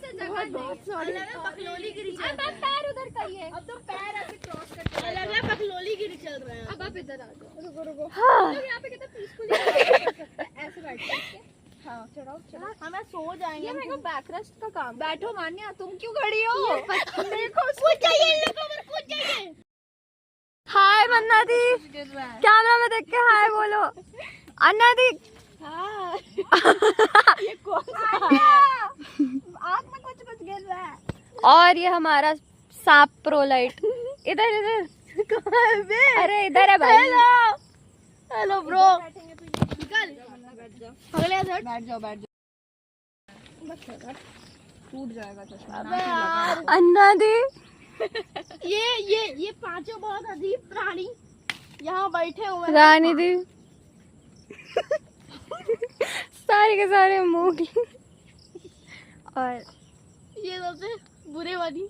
से जगह नहीं। पखलोली गिरी चल अब आप पैर उधर करिए। अब तो पैर ऐसे क्रॉस करके लग रहा है पखलोली गिरी चल रहा है। अब आप इधर आ जाओ। रुको रुको। मतलब यहाँ पे कितना पीसफुली ऐसे बैठ के। हाँ चढ़ाओ चढ़ाओ। हम सो जाएंगे। ये मेरे को बैक रेस्ट का काम। बैठो मान्या, तुम क्यों खड़ी हो? देखो कूद जाइए लोगों पर कूद जाइए। हाय मन्ना दी, कैमरा में देख के हाय बोलो। अन्ना दी हाँ। ये कौन सा है? आँख में कुछ कुछ गिर रहा है। और ये हमारा सांप प्रोलाइट। इधर इधर अरे इधर है भाई। Hello bro. निकल अगले बैठ जाओ बैठ जाओ। टूट जाएगा चश्मा। अबे यार अन्ना दी ये पांचों बहुत अजीब प्राणी यहाँ बैठे हुए हैं। रानी दी सारे के सारे मूंग और ये सबसे बुरे वाली